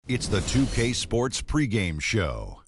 It's the 2K Sports pregame show.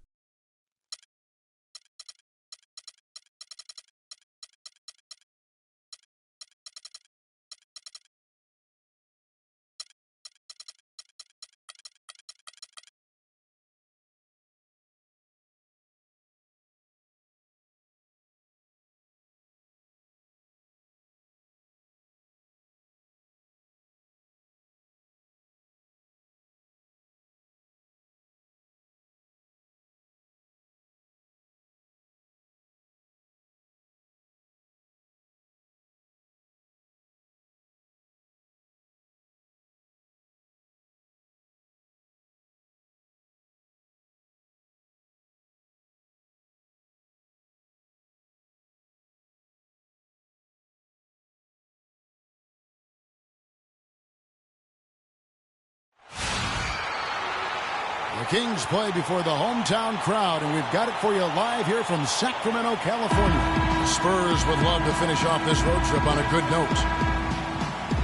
The Kings play before the hometown crowd, and we've got it for you live here from Sacramento, California. The Spurs would love to finish off this road trip on a good note.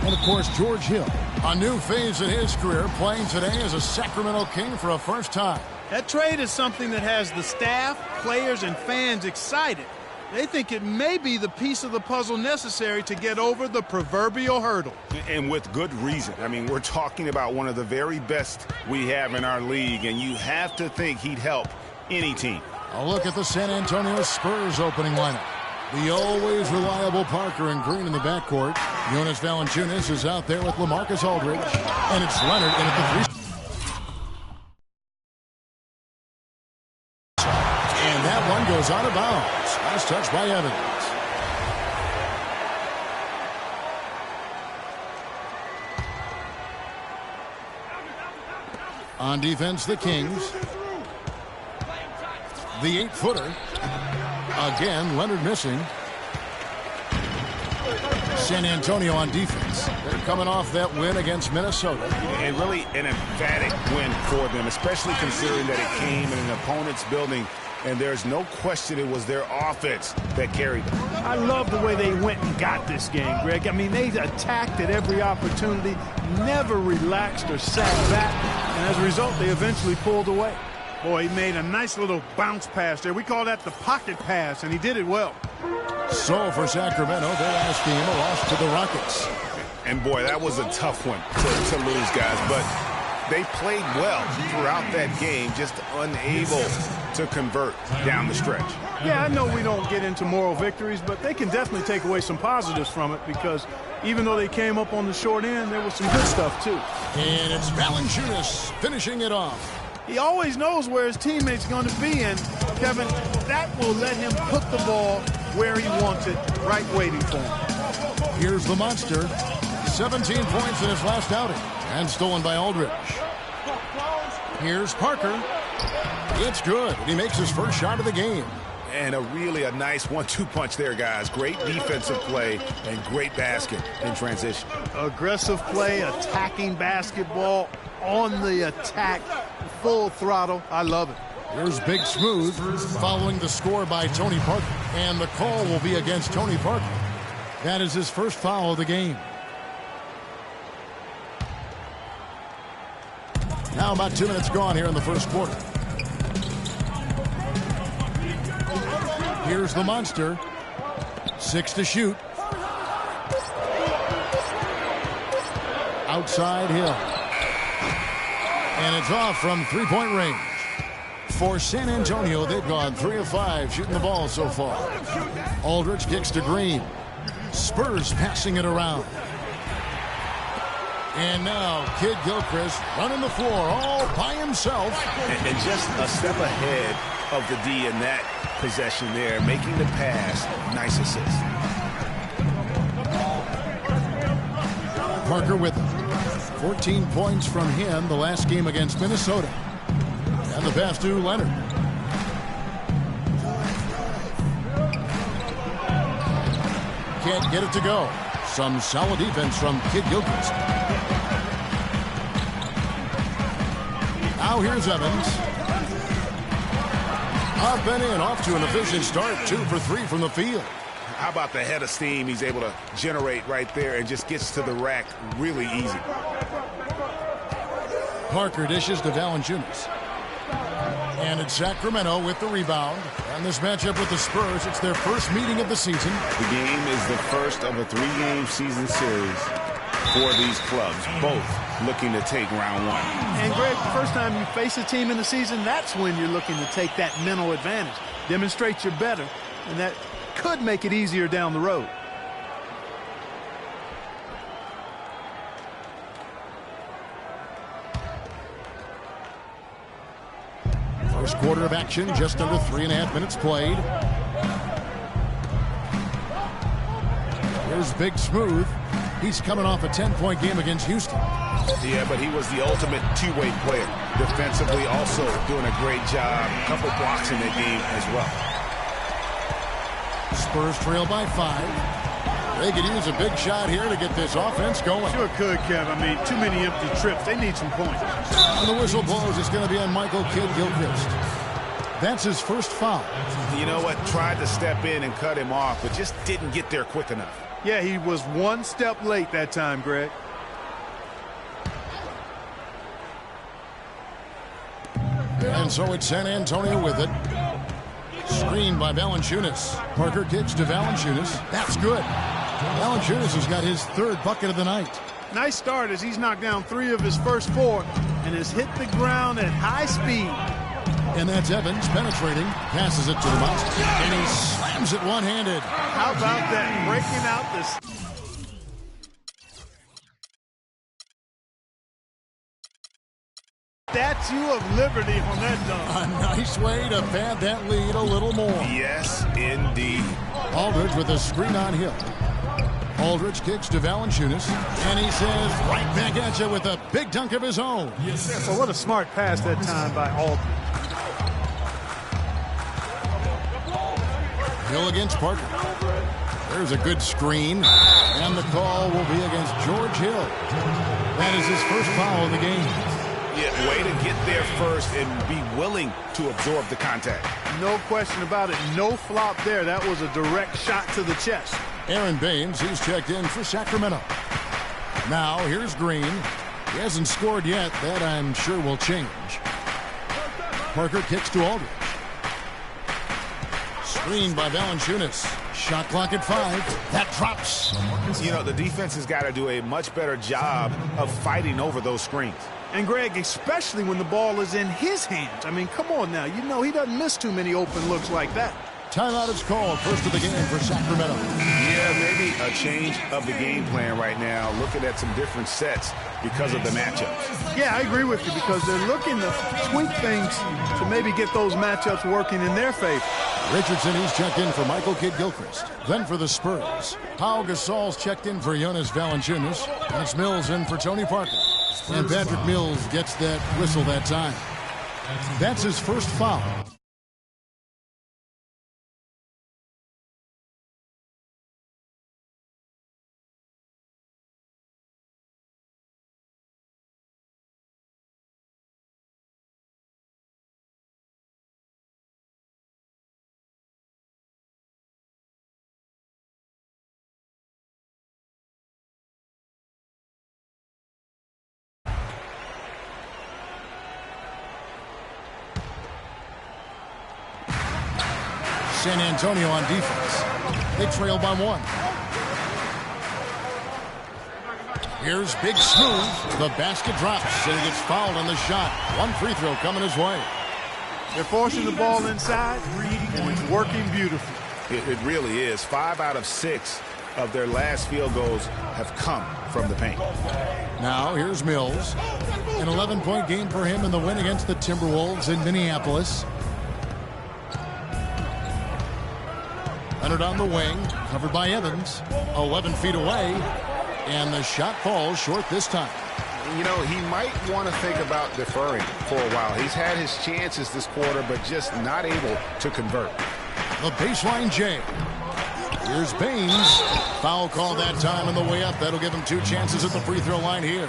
And, of course, George Hill, a new phase in his career, playing today as a Sacramento King for a first time. That trade is something that has the staff, players, and fans excited. They think it may be the piece of the puzzle necessary to get over the proverbial hurdle. And with good reason. I mean, we're talking about one of the very best we have in our league, and you have to think he'd help any team. A look at the San Antonio Spurs opening lineup. The always reliable Parker and Green in the backcourt. Jonas Valanciunas is out there with LaMarcus Aldridge. And it's Leonard in at the three. And that one goes out of bounds. Nice touch by Evans. On defense, the Kings. The 8-footer. Again, Leonard missing. San Antonio on defense. They're coming off that win against Minnesota. And really an emphatic win for them, especially considering that it came in an opponent's building. And there's no question it was their offense that carried them. I love the way they went and got this game, Greg. I mean, they attacked at every opportunity, never relaxed or sat back, and as a result, they eventually pulled away. Boy, he made a nice little bounce pass there. We call that the pocket pass, and he did it well. So for Sacramento, their last game, a loss to the Rockets. And boy, that was a tough one to lose, guys, but they played well throughout that game, just unable to convert down the stretch. Yeah, I know we don't get into moral victories, but they can definitely take away some positives from it because even though they came up on the short end, there was some good stuff too. And it's Valanciunas finishing it off. He always knows where his teammates are going to be, and Kevin, that will let him put the ball where he wants it, right waiting for him. Here's the monster. 17 points in his last outing, and stolen by Aldridge. Here's Parker. It's good, and he makes his first shot of the game. And really a nice 1-2 punch there, guys. Great defensive play and great basket in transition. Aggressive play, attacking basketball, on the attack, full throttle. I love it. Here's Big Smooth following the score by Tony Parker. And the call will be against Tony Parker. That is his first foul of the game. Now about 2 minutes gone here in the first quarter. Here's the monster. 6 to shoot. Outside Hill. And it's off from three-point range. For San Antonio, they've gone 3 of 5 shooting the ball so far. Aldridge kicks to Green. Spurs passing it around. And now Kid Gilchrist running the floor all by himself. And just a step ahead of the D in that possession there, making the pass. Nice assist. Parker with him. 14 points from him the last game against Minnesota. And the pass to Leonard. Can't get it to go. Some solid defense from Kid Gilchrist. Now here's Evans. Up and in, off to an efficient start. 2 for 3 from the field. How about the head of steam he's able to generate right there and just gets to the rack really easy. Parker dishes to Valanciunas. And it's Sacramento with the rebound. And this matchup with the Spurs, it's their first meeting of the season. The game is the first of a 3-game season series for these clubs, both looking to take round one. And Greg, the first time you face a team in the season, that's when you're looking to take that mental advantage. Demonstrate you're better, and that could make it easier down the road. First quarter of action, just under 3.5 minutes played. Here's Big Smooth. He's coming off a 10-point game against Houston. Yeah, but he was the ultimate two-way player. Defensively, also doing a great job. A couple blocks in that game as well. Spurs trail by 5. They could use a big shot here to get this offense going. Sure could, Kev. I mean, too many empty trips. They need some points. And the whistle blows. It's going to be on Michael Kidd-Gilchrist. That's his first foul. You know what? Tried to step in and cut him off, but just didn't get there quick enough. Yeah, he was one step late that time, Greg. And so it's San Antonio with it. Screened by Valanciunas. Parker kicks to Valanciunas. That's good. Valanciunas has got his third bucket of the night. Nice start as he's knocked down 3 of his first 4 and has hit the ground at high speed. And that's Evans penetrating, passes it to the monster, and he slams it one-handed. How about that? Breaking out this. Statue of Liberty on that dunk. A nice way to pad that lead a little more. Yes, indeed. Aldridge with a screen on Hill. Aldridge kicks to Valanciunas, and he says right back at you with a big dunk of his own. Yes. Well, what a smart pass that time by Aldridge. Hill against Parker. There's a good screen, and the call will be against George Hill. That is his first foul of the game. Yeah, way to get there first and be willing to absorb the contact. No question about it. No flop there. That was a direct shot to the chest. Aaron Baines, he's checked in for Sacramento. Now, here's Green. He hasn't scored yet. That, I'm sure, will change. Parker kicks to Aldridge. Screened by Valanciunas. Shot clock at 5. That drops. You know, the defense has got to do a much better job of fighting over those screens. And, Greg, especially when the ball is in his hands. I mean, come on now. You know he doesn't miss too many open looks like that. Timeout is called. First of the game for Sacramento. Yeah, maybe a change of the game plan right now. Looking at some different sets because of the matchups. Yeah, I agree with you because they're looking to tweak things to maybe get those matchups working in their favor. Richardson, he's checked in for Michael Kidd-Gilchrist. Then for the Spurs, Pau Gasol's checked in for Jonas Valanciunas. And it's Mills in for Tony Parker. And Patrick Mills gets that whistle that time. That's his first foul. San Antonio on defense. They trail by 1. Here's Big Smooth. The basket drops, and he gets fouled on the shot. One free throw coming his way. They're forcing the ball inside, and it's working beautifully. It really is. 5 out of 6 of their last field goals have come from the paint. Now here's Mills. An 11-point game for him in the win against the Timberwolves in Minneapolis. Leonard on the wing, covered by Evans, 11 feet away, and the shot falls short this time. You know, he might want to think about deferring for a while. He's had his chances this quarter, but just not able to convert. The baseline J. Here's Baines. Foul call that time on the way up. That'll give him 2 chances at the free throw line here.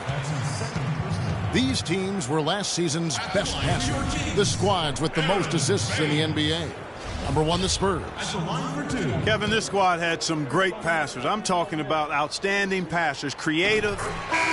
These teams were last season's best passers. The squads with the most assists in the NBA. Number 1, the Spurs. Kevin, this squad had some great passers. I'm talking about outstanding passers, creative,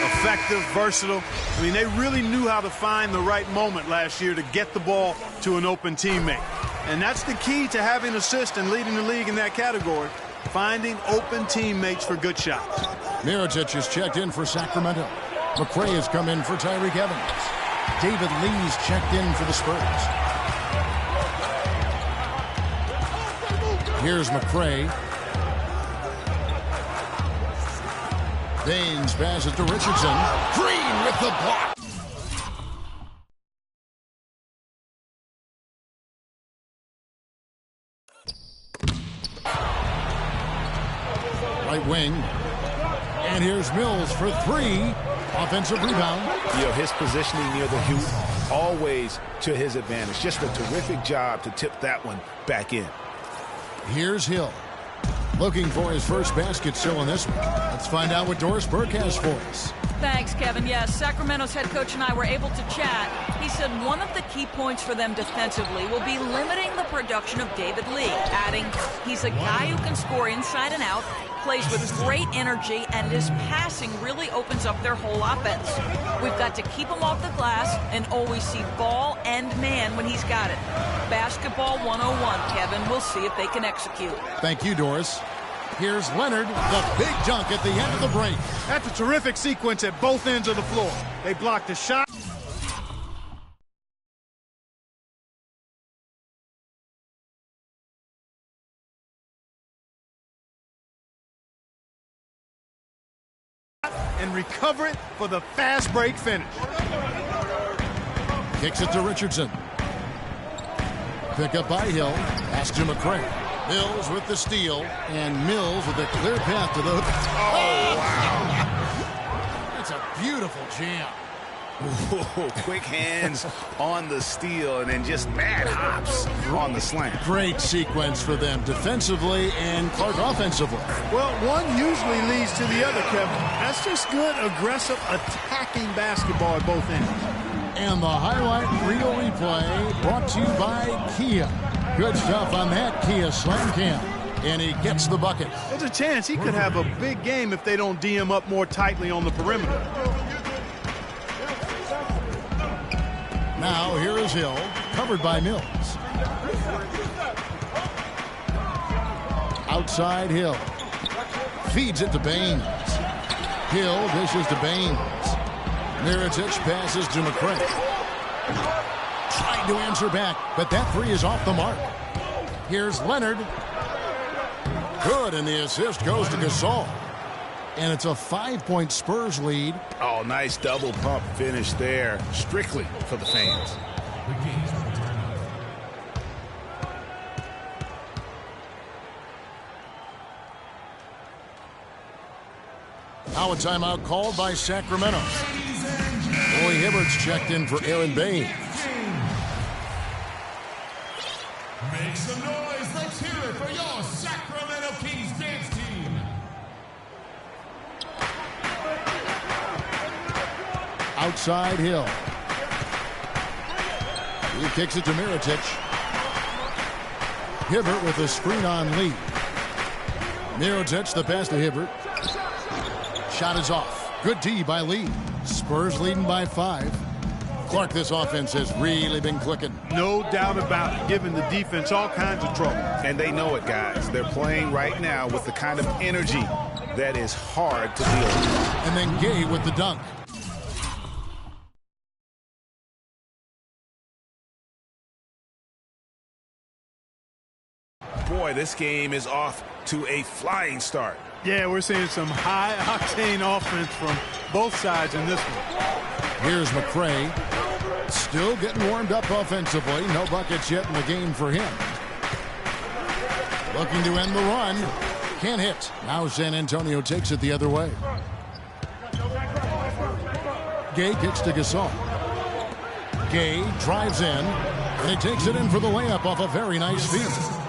effective, versatile. I mean, they really knew how to find the right moment last year to get the ball to an open teammate. And that's the key to having assists and leading the league in that category, finding open teammates for good shots. Mirotic is checked in for Sacramento. McRae has come in for Tyreke Evans. David Lee's checked in for the Spurs. Here's McRae. Baines passes to Richardson. Green with the block. Right wing. And here's Mills for three. Offensive rebound. You know, his positioning near the hoop, always to his advantage. Just a terrific job to tip that one back in. Here's Hill. Looking for his first basket still in this one. Let's find out what Doris Burke has for us. Thanks, Kevin. Yes, Sacramento's head coach and I were able to chat. He said one of the key points for them defensively will be limiting the production of David Lee, adding he's a guy who can score inside and out, plays with great energy, and his passing really opens up their whole offense. We've got to keep him off the glass and always see ball and man when he's got it. Basketball 101, Kevin. We'll see if they can execute. Thank you, Doris. Here's Leonard, the big dunk at the end of the break. That's a terrific sequence at both ends of the floor. They blocked the shot. And recover it for the fast break finish. Kicks it to Richardson. Pick up by Hill. Pass to McRae. Mills with the steal. And Mills with a clear path to the... Oh, wow. That's a beautiful jam. Ooh, quick hands on the steal and then just mad hops on the slant. Great sequence for them defensively and Clark offensively. Well, one usually leads to the other, Kevin. That's just good, aggressive, attacking basketball at both ends. And the highlight reel replay brought to you by Kia. Good stuff on that Kia slam cam. And he gets the bucket. There's a chance he could have a big game if they don't D him up more tightly on the perimeter. Now here is Hill, covered by Mills. Outside Hill. Feeds it to Baines. Hill dishes to Baines. Mirotic passes to McRae. Trying to answer back, but that three is off the mark. Here's Leonard. Good, and the assist goes to Gasol. And it's a 5-point Spurs lead. Oh, nice double pump finish there. Strictly for the fans. Now a timeout called by Sacramento. Roy Hibbert's checked in for Aaron Baines. Make some noise. Let's hear it for your Sacramento Kings dance team. Outside Hill. He kicks it to Mirotic. Hibbert with a screen on Lee. Mirotic the pass to Hibbert. Shot is off. Good D by Lee. Spurs leading by 5. Clark, this offense has really been clicking. No doubt about it, giving the defense all kinds of trouble. And they know it, guys. They're playing right now with the kind of energy that is hard to deal with. And then Gay with the dunk. Boy, this game is off to a flying start. Yeah, we're seeing some high-octane offense from both sides in this one. Here's McRae. Still getting warmed up offensively. No buckets yet in the game for him. Looking to end the run. Can't hit. Now San Antonio takes it the other way. Gay kicks to Gasol. Gay drives in. And he takes it in for the layup off a very nice field.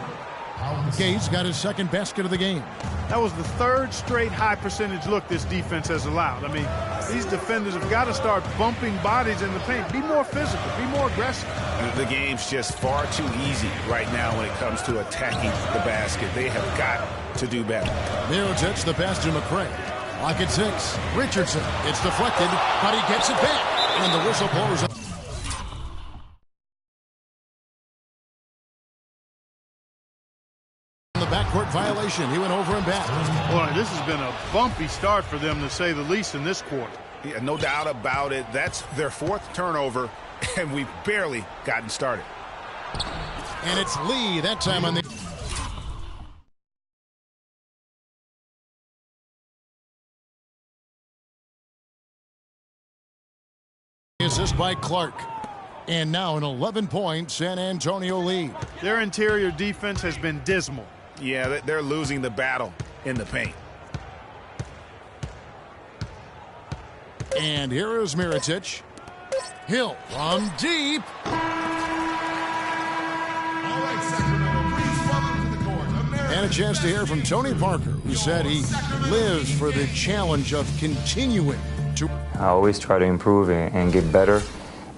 Gay's got his second basket of the game. That was the third straight high-percentage look this defense has allowed. I mean, these defenders have got to start bumping bodies in the paint. Be more physical. Be more aggressive. The game's just far too easy right now when it comes to attacking the basket. They have got to do better. Mirotic the pass to McRae. Clock at 6. Richardson. It's deflected, but he gets it back. And the whistle blows up. The backcourt violation. He went over and back. Boy, this has been a bumpy start for them, to say the least, in this quarter. Yeah, no doubt about it. That's their 4th turnover, and we've barely gotten started. And it's Lee that time on the... Assist by Clark. And now an 11-point San Antonio lead. Their interior defense has been dismal. Yeah, they're losing the battle in the paint. And here is Mirotic. Hill from deep. All right, Sacramento, please welcome to the court, And a chance to hear from Tony Parker, who said he lives for the challenge of continuing to... I always try to improve and get better.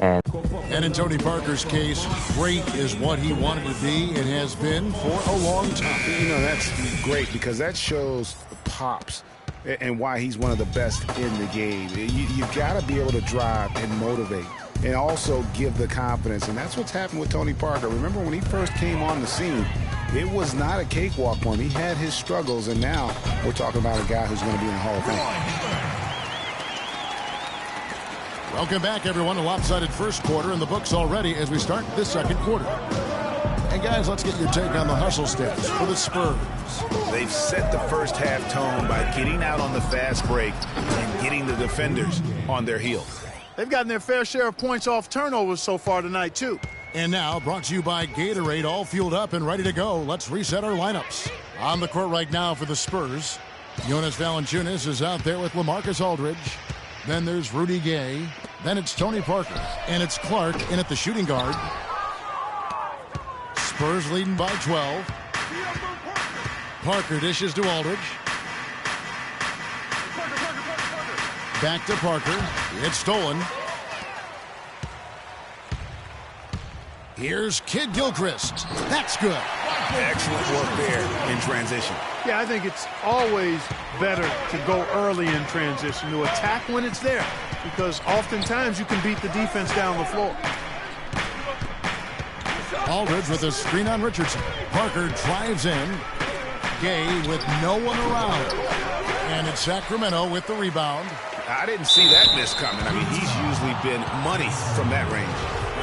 And in Tony Parker's case, great is what he wanted to be and has been for a long time. You know, that's great because that shows pops and why he's one of the best in the game. You've got to be able to drive and motivate and also give the confidence. And that's what's happened with Tony Parker. Remember when he first came on the scene, it was not a cakewalk one. He had his struggles, and now we're talking about a guy who's going to be in the Hall of Fame. Welcome back, everyone. A lopsided first quarter in the books already as we start this second quarter. And guys, let's get your take on the hustle stats for the Spurs. They've set the first half tone by getting out on the fast break and getting the defenders on their heels. They've gotten their fair share of points off turnovers so far tonight, too. And now, brought to you by Gatorade, all fueled up and ready to go. Let's reset our lineups. On the court right now for the Spurs, Jonas Valanciunas is out there with LaMarcus Aldridge. Then there's Rudy Gay. Then it's Tony Parker. And it's Clark in at the shooting guard. Spurs leading by 12. Parker dishes to Aldridge. Back to Parker. It's stolen. Here's Kid Gilchrist. That's good. Excellent work there in transition. Yeah, I think it's always better to go early in transition, to attack when it's there, because oftentimes you can beat the defense down the floor. Aldridge with a screen on Richardson. Parker drives in. Gay with no one around. And it's Sacramento with the rebound. I didn't see that miss coming. I mean, he's usually been money from that range.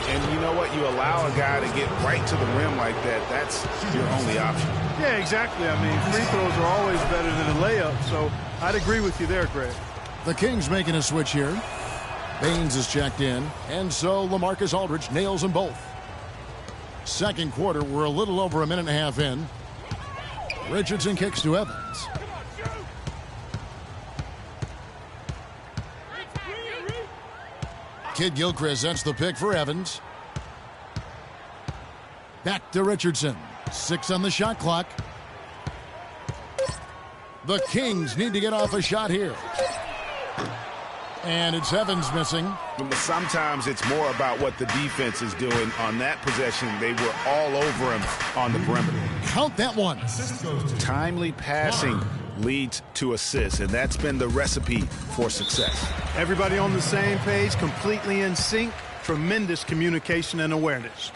And you know what? You allow a guy to get right to the rim like that, that's your only option. Yeah, exactly. I mean, free throws are always better than a layup, so I'd agree with you there, Greg. The Kings making a switch here. Baines is checked in, and so LaMarcus Aldridge nails them both. Second quarter, we're a little over a minute and a half in. Richardson kicks to Evans. Kid Gilchrist sets the pick for Evans. Back to Richardson. 6 on the shot clock. The Kings need to get off a shot here. And it's Evans missing. But sometimes it's more about what the defense is doing on that possession. They were all over him on the perimeter. Count that one. Timely passing leads to assists, and that's been the recipe for success. Everybody on the same page, completely in sync, tremendous communication and awareness.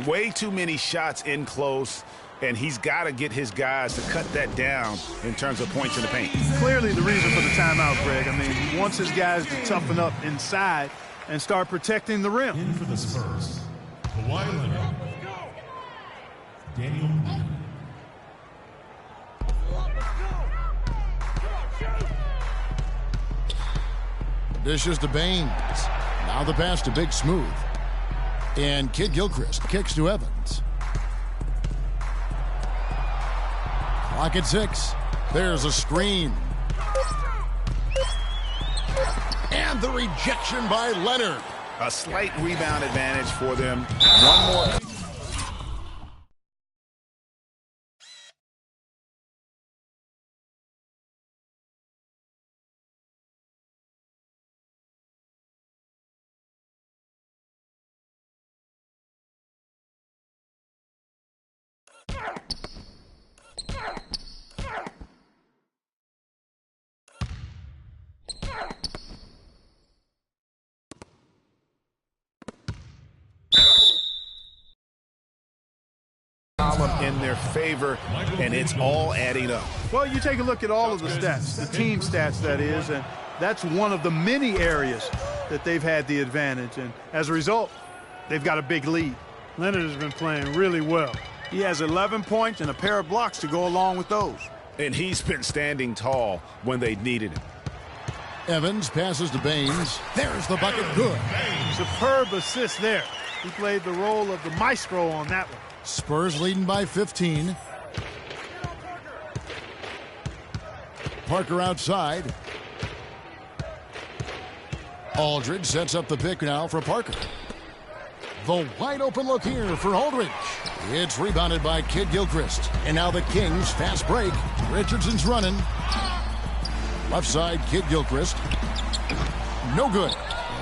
Way too many shots in close, and he's got to get his guys to cut that down in terms of points in the paint. Clearly the reason for the timeout, Greg. I mean, he wants his guys to toughen up inside and start protecting the rim. In for the Spurs, Kawhi Leonard, Daniel Lee. Dishes to Baines. Now the pass to Big Smooth. And Kid Gilchrist kicks to Evans. Clock at 6. There's a screen. And the rejection by Leonard. A slight rebound advantage for them. One more. in their favor, and it's all adding up. Well, you take a look at all of the stats, the team stats, that is, and that's one of the many areas that they've had the advantage. And as a result, they've got a big lead. Leonard has been playing really well. He has 11 points and a pair of blocks to go along with those. And he's been standing tall when they needed him. Evans passes to Baines. There's the bucket. Good. Superb assist there. He played the role of the maestro on that one. Spurs leading by 15. Parker outside. Aldridge sets up the pick now for Parker. The wide open look here for Aldridge. It's rebounded by Kid Gilchrist. And now the Kings fast break. Richardson's running. Left side, Kid Gilchrist. No good.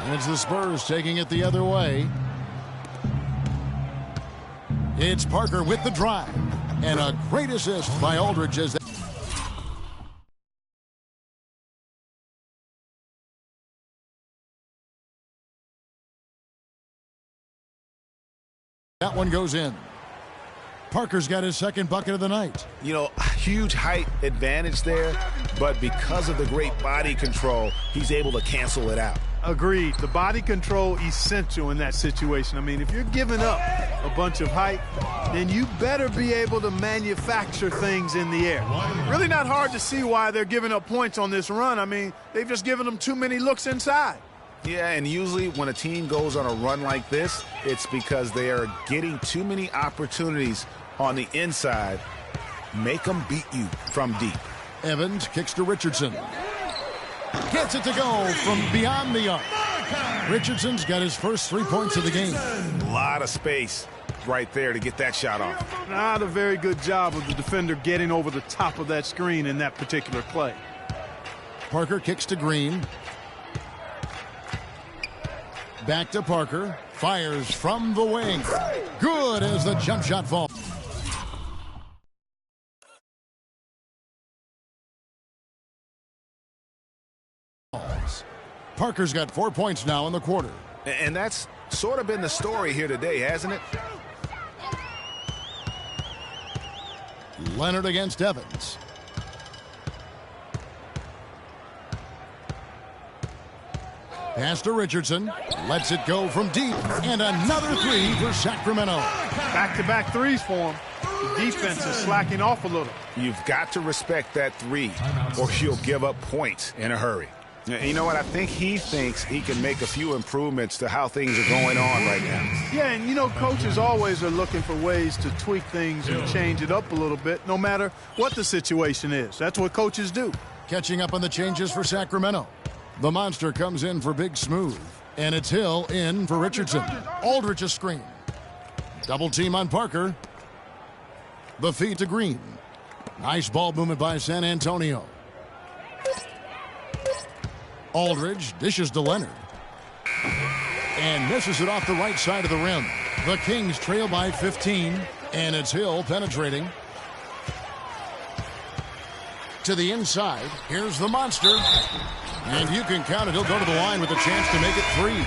And it's the Spurs taking it the other way. It's Parker with the drive. And a great assist by Aldridge as that one goes in. Parker's got his second bucket of the night. You know, huge height advantage there, but because of the great body control, he's able to cancel it out. Agreed. The body control essential in that situation. I mean, if you're giving up a bunch of height, then you better be able to manufacture things in the air. Really not hard to see why they're giving up points on this run. I mean, they've just given them too many looks inside. Yeah, and usually when a team goes on a run like this, it's because they are getting too many opportunities on the inside. Make them beat you from deep. Evans kicks to Richardson. Gets it to go from beyond the arc. Richardson's got his first 3 points of the game. A lot of space right there to get that shot off. Not a very good job of the defender getting over the top of that screen in that particular play. Parker kicks to Green. Back to Parker. Fires from the wing. Good as the jump shot falls. Parker's got 4 points now in the quarter. And that's sort of been the story here today, hasn't it? Leonard against Evans. Pass to Richardson. Lets it go from deep. And another three for Sacramento. Back-to-back threes for him. The defense is slacking off a little. You've got to respect that three, or you'll give up points in a hurry. You know what? I think he thinks he can make a few improvements to how things are going on right now. Yeah, and you know, coaches always are looking for ways to tweak things and change it up a little bit, no matter what the situation is. That's what coaches do. Catching up on the changes for Sacramento. The monster comes in for Big Smooth. And it's Hill in for Richardson. Aldridge a screen. Double team on Parker. The feed to Green. Nice ball movement by San Antonio. Aldridge dishes to Leonard. And misses it off the right side of the rim. The Kings trail by 15. And it's Hill penetrating. To the inside. Here's the monster. And you can count it. He'll go to the line with a chance to make it three.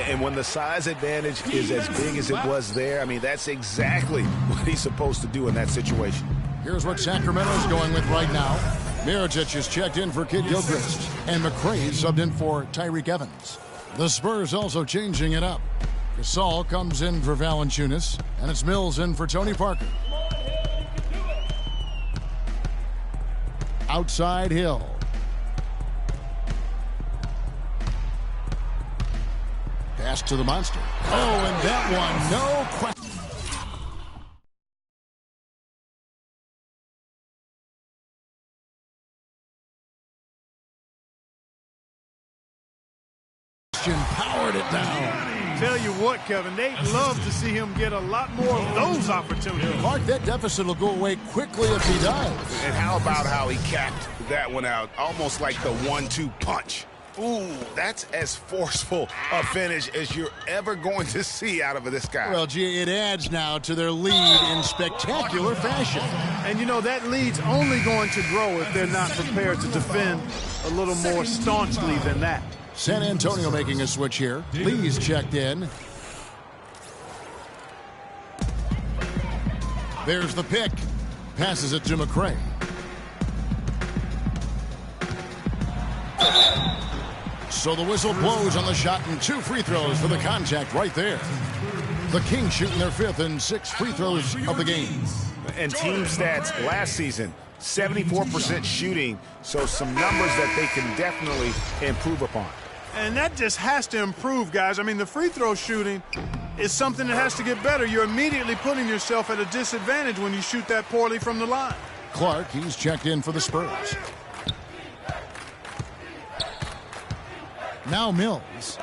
And when the size advantage is as big as it was there, I mean, that's exactly what he's supposed to do in that situation. Here's what Sacramento's going with right now. Mirotic is checked in for Kid Gilchrist. And McRae subbed in for Tyreek Evans. The Spurs also changing it up. Gasol comes in for Valanciunas. And it's Mills in for Tony Parker. Outside Hill. Pass to the monster. Oh, and that one, no question. Powered it down. Tell you what, Kevin, they'd love to see him get a lot more of those opportunities. Mark, that deficit will go away quickly if he does. And how about how he capped that one out, almost like the 1-2 punch. Ooh, that's as forceful a finish as you're ever going to see out of this guy. Well, gee, it adds now to their lead in spectacular fashion. And, you know, that lead's only going to grow if they're not prepared to defend a little more staunchly than that. San Antonio making a switch here. Lee's checked in. There's the pick. Passes it to McCray. So the whistle blows on the shot, and 2 free throws for the contact right there. The Kings shooting their 5th and 6th free throws of the game. And team stats last season, 74% shooting, so some numbers that they can definitely improve upon. And that just has to improve, guys. I mean, the free throw shooting is something that has to get better. You're immediately putting yourself at a disadvantage when you shoot that poorly from the line. Clark, he's checked in for the Spurs. Now Mills.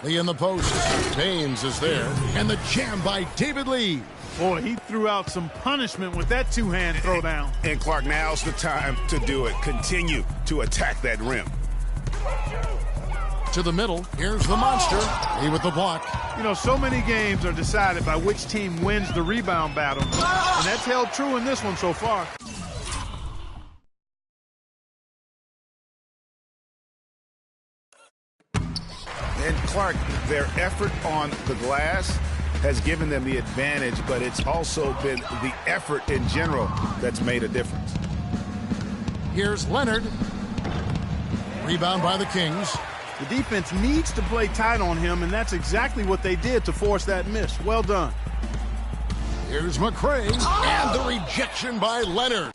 Lee in the post. Baines is there. And the jam by David Lee. Boy, he threw out some punishment with that 2-hand throwdown. And Clark, now's the time to do it. Continue to attack that rim. To the middle. Here's the monster. Lee with the block. You know, so many games are decided by which team wins the rebound battle. And that's held true in this one so far. And Clark, their effort on the glass has given them the advantage, but it's also been the effort in general that's made a difference. Here's Leonard. Rebound by the Kings. The defense needs to play tight on him, and that's exactly what they did to force that miss. Well done. Here's McCray. And the rejection by Leonard.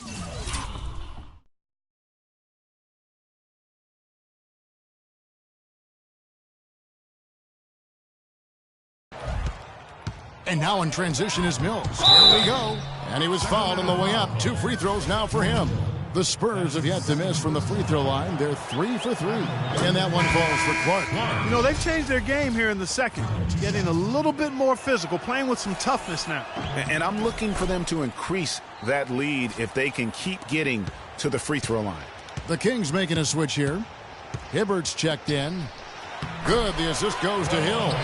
And now in transition is Mills. Here we go. And he was fouled on the way up. 2 free throws now for him. The Spurs have yet to miss from the free throw line. They're 3 for 3. And that one falls for Clark. You know, they've changed their game here in the second. Getting a little bit more physical, playing with some toughness now. And I'm looking for them to increase that lead if they can keep getting to the free throw line. The Kings making a switch here. Hibbert's checked in. Good. The assist goes to Hill.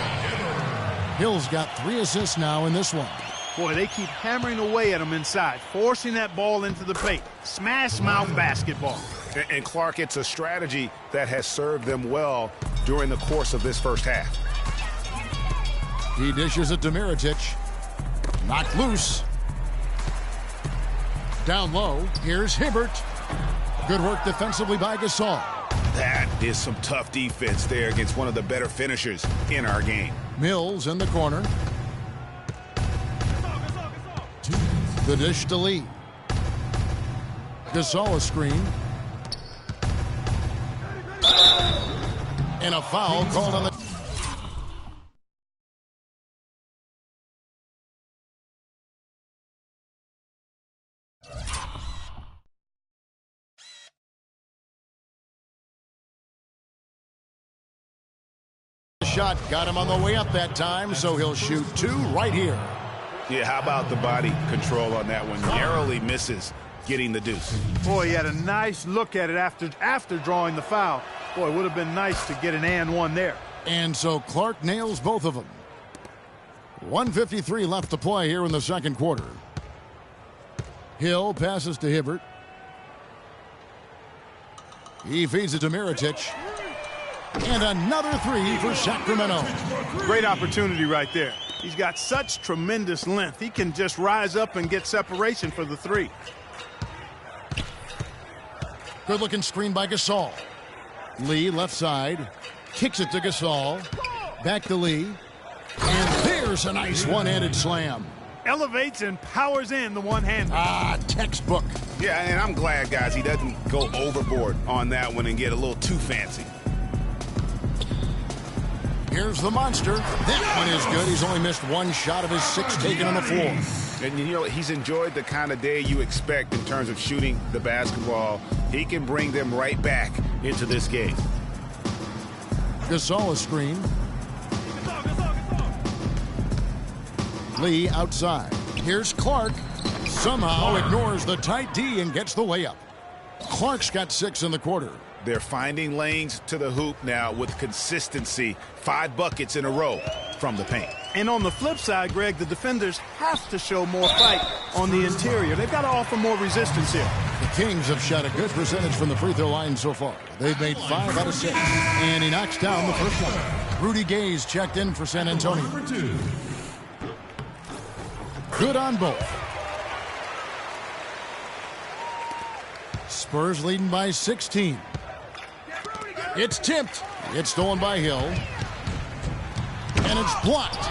Hill's got 3 assists now in this one. Boy, they keep hammering away at him inside, forcing that ball into the paint. Smash mouth basketball. And Clark, it's a strategy that has served them well during the course of this first half. He dishes it to Mirotic. Knocked loose. Down low. Here's Hibbert. Good work defensively by Gasol. That is some tough defense there against one of the better finishers in our game. Mills in the corner. The dish to Lee. Gasol a screen. And a foul called on the... Shot got him on the way up that time, so he'll shoot 2 right here. Yeah, how about the body control on that one? Narrowly misses getting the deuce. Boy, he had a nice look at it after drawing the foul. Boy, it would have been nice to get an and one there. And so Clark nails both of them. 1:53 left to play here in the second quarter. Hill passes to Hibbert. He feeds it to Mirotic. And another 3 for Sacramento. Great opportunity right there. He's got such tremendous length. He can just rise up and get separation for the 3. Good looking screen by Gasol. Lee left side. Kicks it to Gasol. Back to Lee. And there's a nice one-handed slam. Elevates and powers in the one-hand. Textbook. Yeah, and I'm glad, guys, he doesn't go overboard on that one and get a little too fancy. Here's the monster. That one is good. He's only missed 1 shot of his 6 taken on the floor. And, you know, he's enjoyed the kind of day you expect in terms of shooting the basketball. He can bring them right back into this game. Gasol a screen. Lee outside. Here's Clark. Somehow ignores the tight D and gets the layup. Clark's got 6 in the quarter. They're finding lanes to the hoop now with consistency. 5 buckets in a row from the paint. And on the flip side, Greg, the defenders have to show more fight on the interior. They've got to offer more resistance here. The Kings have shot a good percentage from the free throw line so far. They've made 5 out of 6. And he knocks down the first one. Rudy Gay's checked in for San Antonio. Good on both. Spurs leading by 16. It's tipped. It's stolen by Hill. And it's blocked.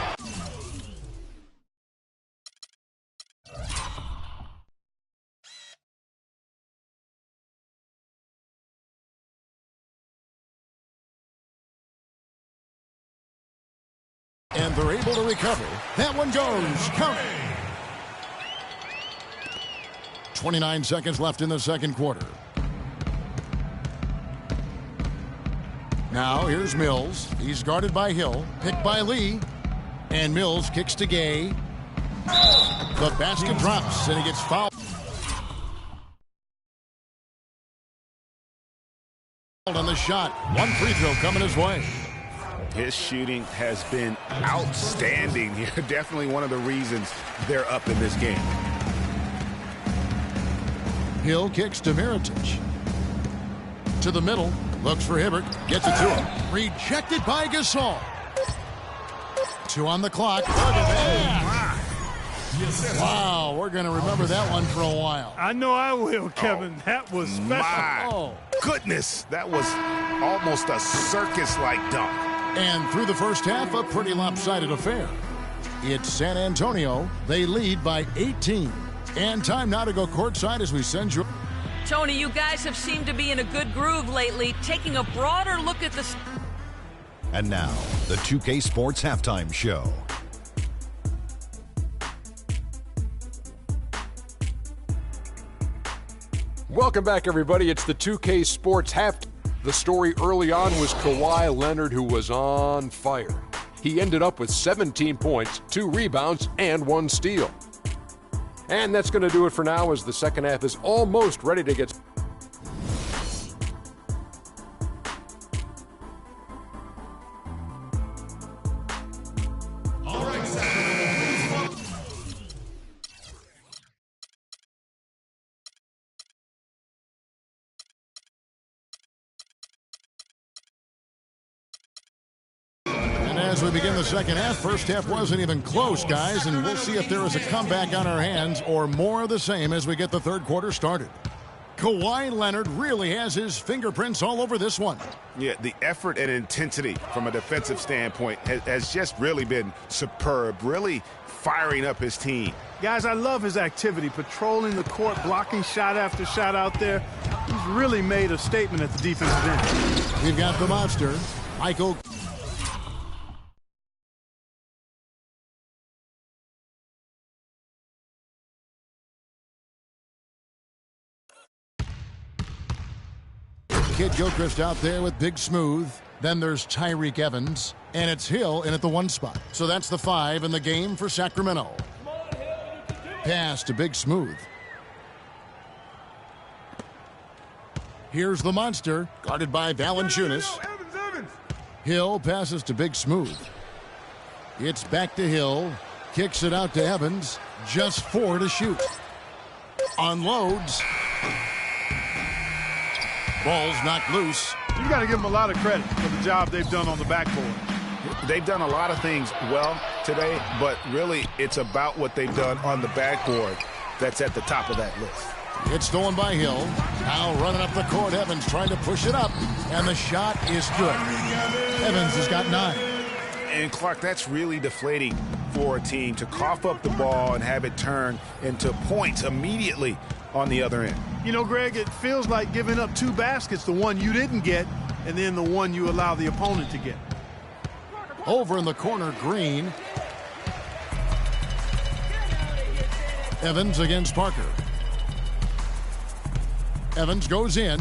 And they're able to recover. That one goes. Count it. 29 seconds left in the second quarter. Now here's Mills. He's guarded by Hill. Picked by Lee. And Mills kicks to Gay. The basket drops and he gets fouled. On the shot. One free throw coming his way. His shooting has been outstanding here. Definitely one of the reasons they're up in this game. Hill kicks to Mirotic. To the middle. Looks for Hibbert. Gets it to him. Rejected by Gasol. 2 on the clock. Look at that. Wow, we're going to remember that one for a while. I know I will, Kevin. That was special. My goodness. That was almost a circus-like dunk. And through the first half, a pretty lopsided affair. It's San Antonio. They lead by 18. And time now to go courtside as we send you. Tony, you guys have seemed to be in a good groove lately, taking a broader look at the... And now, the 2K Sports Halftime Show. Welcome back, everybody. It's the 2K Sports Halftime. The story early on was Kawhi Leonard, who was on fire. He ended up with 17 points, 2 rebounds, and 1 steal. And that's going to do it for now as the second half is almost ready to get... All right, As we begin the second half, first half wasn't even close, guys, and we'll see if there is a comeback on our hands or more of the same as we get the third quarter started. Kawhi Leonard really has his fingerprints all over this one. Yeah, the effort and intensity from a defensive standpoint has just really been superb, really firing up his team. Guys, I love his activity, patrolling the court, blocking shot after shot out there. He's really made a statement at the defensive end. We've got the monster, Michael. Kid Gilchrist out there with Big Smooth. Then there's Tyreek Evans. And it's Hill in at the 1 spot. So that's the 5 in the game for Sacramento. Pass to Big Smooth. Here's the monster, guarded by Valanciunas. Hill passes to Big Smooth. It's back to Hill. Kicks it out to Evans. Just 4 to shoot. Unloads. Ball's knocked loose. You got to give them a lot of credit for the job they've done on the backboard. They've done a lot of things well today, but really it's about what they've done on the backboard that's at the top of that list. It's stolen by Hill. Now running up the court, Evans trying to push it up, and the shot is good. Evans has got 9. And Clark, that's really deflating for a team to cough up the ball and have it turn into points immediately on the other end. You know, Greg, it feels like giving up 2 baskets, the one you didn't get, and then the one you allow the opponent to get. Over in the corner, Green. Evans against Parker. Evans goes in.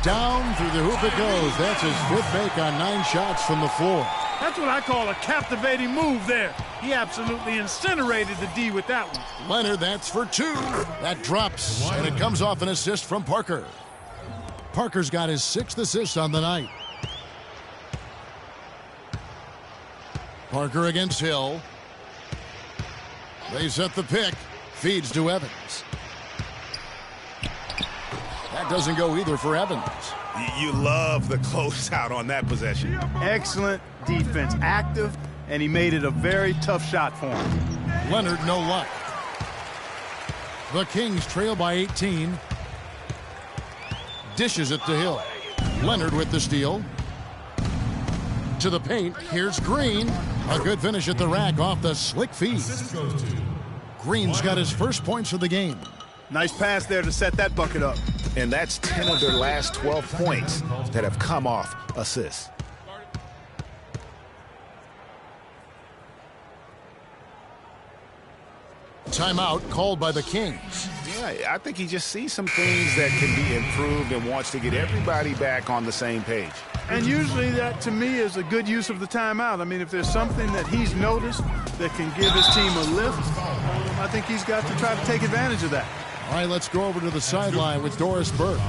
Down through the hoop it goes. That's his 5th make on 9 shots from the floor. That's what I call a captivating move there. He absolutely incinerated the D with that one. Leonard, that's for 2. That drops, and it comes off an assist from Parker. Parker's got his 6th assist on the night. Parker against Hill. They set the pick. Feeds to Evans. That doesn't go either for Evans. You love the closeout on that possession. Excellent defense, active, and he made it a very tough shot for him. Leonard, no luck. The Kings trail by 18. Dishes it to Hill. Leonard with the steal. To the paint. Here's Green. A good finish at the rack off the slick feed. Green's got his first points of the game. Nice pass there to set that bucket up. And that's 10 of their last 12 points that have come off assists. Timeout called by the Kings. Yeah, I think he just sees some things that can be improved and wants to get everybody back on the same page. And usually that, to me, is a good use of the timeout. I mean, if there's something that he's noticed that can give his team a lift, I think he's got to try to take advantage of that. All right, let's go over to the sideline with Doris Burke.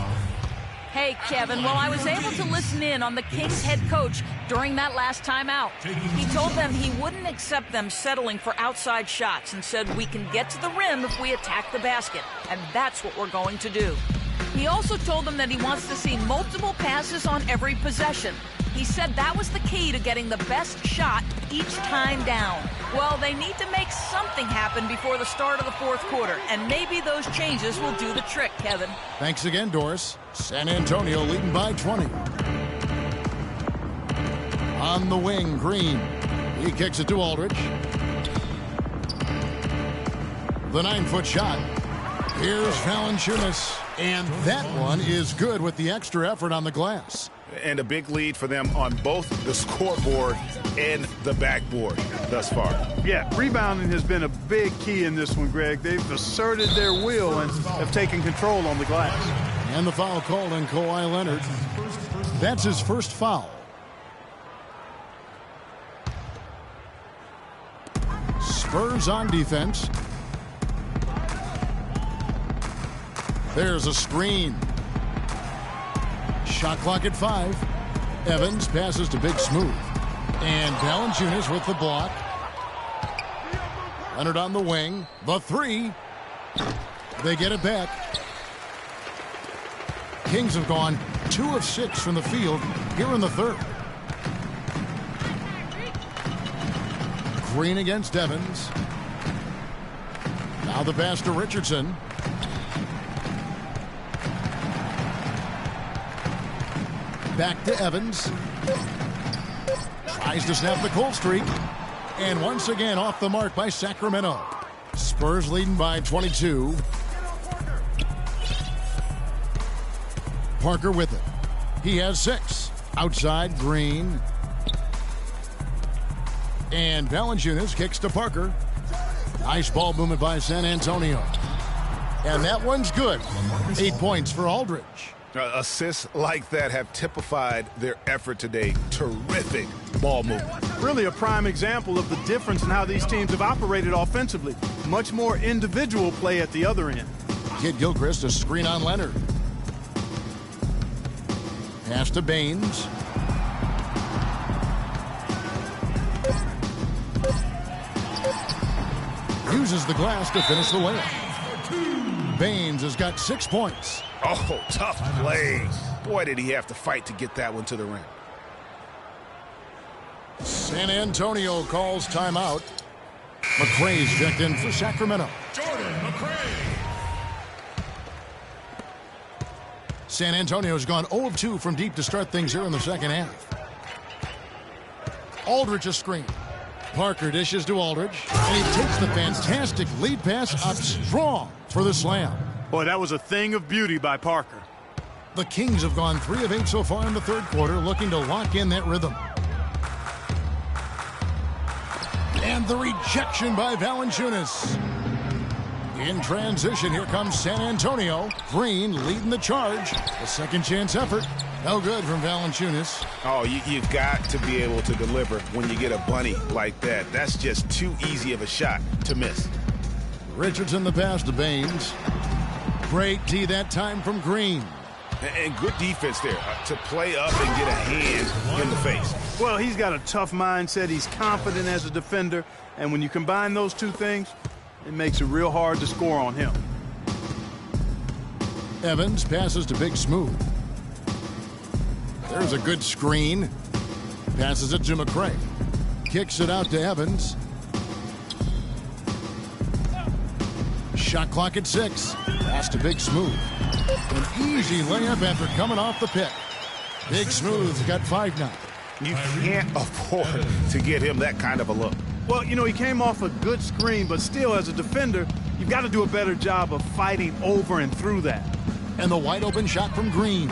Hey, Kevin, well, I was able to listen in on the Kings head coach during that last timeout. He told them he wouldn't accept them settling for outside shots and said we can get to the rim if we attack the basket, and that's what we're going to do. He also told them that he wants to see multiple passes on every possession. He said that was the key to getting the best shot each time down. Well, they need to make something happen before the start of the fourth quarter, and maybe those changes will do the trick, Kevin. Thanks again, Doris. San Antonio leading by 20. On the wing, Green. He kicks it to Aldridge. The 9-foot shot. Here's Valanciunas. And that one is good with the extra effort on the glass. And a big lead for them on both the scoreboard and the backboard thus far. Yeah, rebounding has been a big key in this one, Greg. They've asserted their will and have taken control on the glass. And the foul called on Kawhi Leonard. That's his first foul. Spurs on defense. There's a screen. Shot clock at 5. Evans passes to Big Smooth. And Valanciunas with the block. Leonard on the wing. The 3. They get it back. Kings have gone 2 of 6 from the field here in the third. Green against Evans. Now the pass to Richardson. Back to Evans. Tries to snap the cold streak. And once again off the mark by Sacramento. Spurs leading by 22. Parker with it. He has 6. Outside, Green. And Valanciunas kicks to Parker. Nice ball movement by San Antonio. And that one's good. 8 points for Aldridge. Assists like that have typified their effort today. Terrific ball movement. Really a prime example of the difference in how these teams have operated offensively. Much more individual play at the other end. Kid Gilchrist a screen on Leonard. Pass to Baines. Uses the glass to finish the layup. Baines has got 6 points. Oh, tough play. Boy, did he have to fight to get that one to the rim. San Antonio calls timeout. McRae's checked in for Sacramento. Jordan McRae. San Antonio's gone 0 of 2 from deep to start things here in the second half. Aldridge a screen. Parker dishes to Aldridge, and he takes the fantastic lead pass up strong for the slam. Boy, that was a thing of beauty by Parker. The Kings have gone 3 of 8 so far in the third quarter, looking to lock in that rhythm. And the rejection by Valanciunas. In transition, here comes San Antonio. Green leading the charge. A second chance effort. No good from Valanciunas. Oh, you've got to be able to deliver when you get a bunny like that. That's just too easy of a shot to miss. Richardson the pass to Baines. Great D that time from Green. And good defense there to play up and get a hand in the face. Well, he's got a tough mindset. He's confident as a defender. And when you combine those two things, it makes it real hard to score on him. Evans passes to Big Smooth. There's a good screen. Passes it to McRae. Kicks it out to Evans. Shot clock at 6. Pass to Big Smooth. An easy layup after coming off the pick. Big Smooth's got 5 now. You can't afford to get him that kind of a look. Well, you know, he came off a good screen, but still, as a defender, you've got to do a better job of fighting over and through that. And the wide open shot from Green.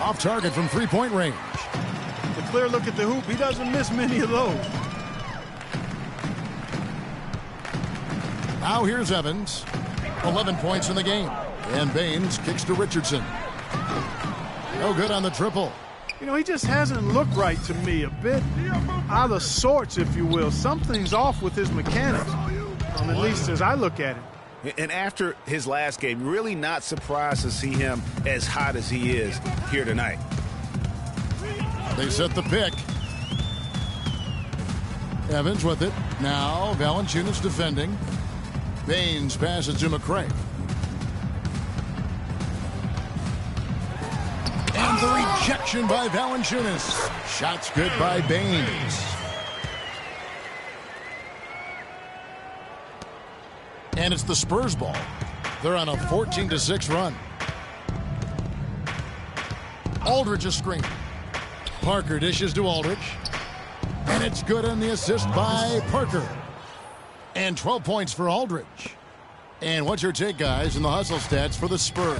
Off target from three-point range. A clear look at the hoop. He doesn't miss many of those. Now here's Evans. 11 points in the game. And Baines kicks to Richardson. No good on the triple. You know, he just hasn't looked right to me. A bit out of sorts, if you will. Something's off with his mechanics, at least as I look at it. And after his last game, really not surprised to see him as hot as he is here tonight. They set the pick. Evans with it. Now Valanciunas defending. Baines passes to McCray. And the rejection by Valanciunas. Shots good by Baines. And it's the Spurs ball. They're on a 14-6 run. Aldridge a screen. Parker dishes to Aldridge. And it's good on the assist by Parker. And 12 points for Aldridge. And what's your take, guys, in the hustle stats for the Spurs?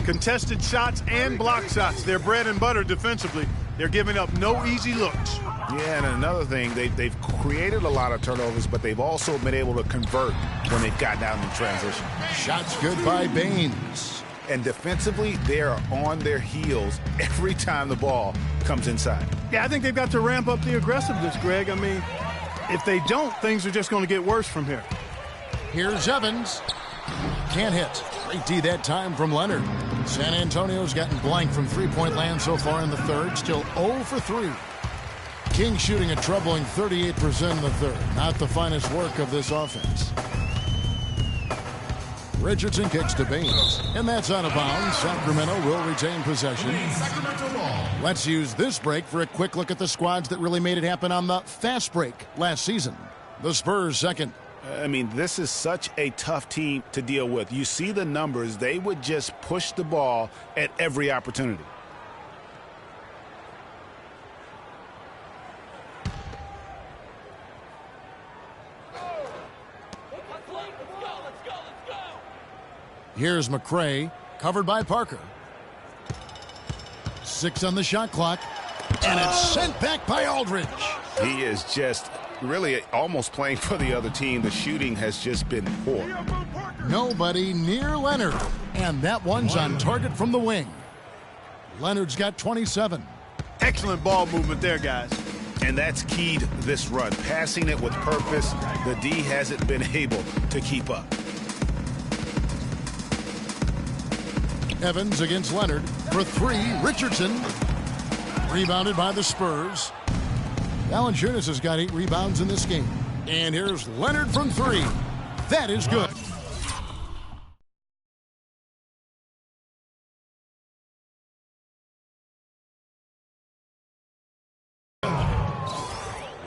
Contested shots and block shots. They're bread and butter defensively. They're giving up no easy looks. Yeah, and another thing, they've created a lot of turnovers, but they've also been able to convert when they've gotten out in transition. Shots good by Baines. And defensively, they are on their heels every time the ball comes inside. Yeah, I think they've got to ramp up the aggressiveness, Greg. I mean, if they don't, things are just going to get worse from here. Here's Evans. Can't hit. Great D that time from Leonard. San Antonio's gotten blank from three-point land so far in the third. Still 0 for 3. King shooting a troubling 38% in the third. Not the finest work of this offense. Richardson kicks to Baines. And that's out of bounds. Sacramento will retain possession. Let's use this break for a quick look at the squads that really made it happen on the fast break last season. The Spurs second. I mean, this is such a tough team to deal with. You see the numbers. They would just push the ball at every opportunity. Here's McCray, covered by Parker. 6 on the shot clock, and it's sent back by Aldridge. He is just really almost playing for the other team. The shooting has just been poor. Nobody near Leonard, and that one's on target from the wing. Leonard's got 27. Excellent ball movement there, guys. And that's keyed this run. Passing it with purpose. The D hasn't been able to keep up. Evans against Leonard for 3. Richardson. Rebounded by the Spurs. Valanciunas has got 8 rebounds in this game. And here's Leonard from 3. That is good.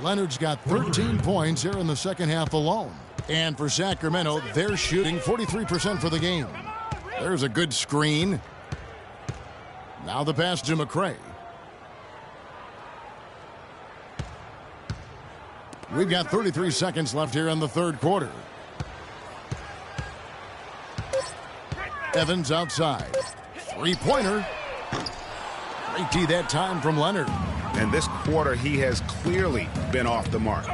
Leonard's got 13 points here in the second half alone. And for Sacramento, they're shooting 43% for the game. There's a good screen. Now the pass to McCray. We've got 33 seconds left here in the third quarter. Evans outside. Three-pointer. Great D that time from Leonard. And this quarter, he has clearly been off the mark.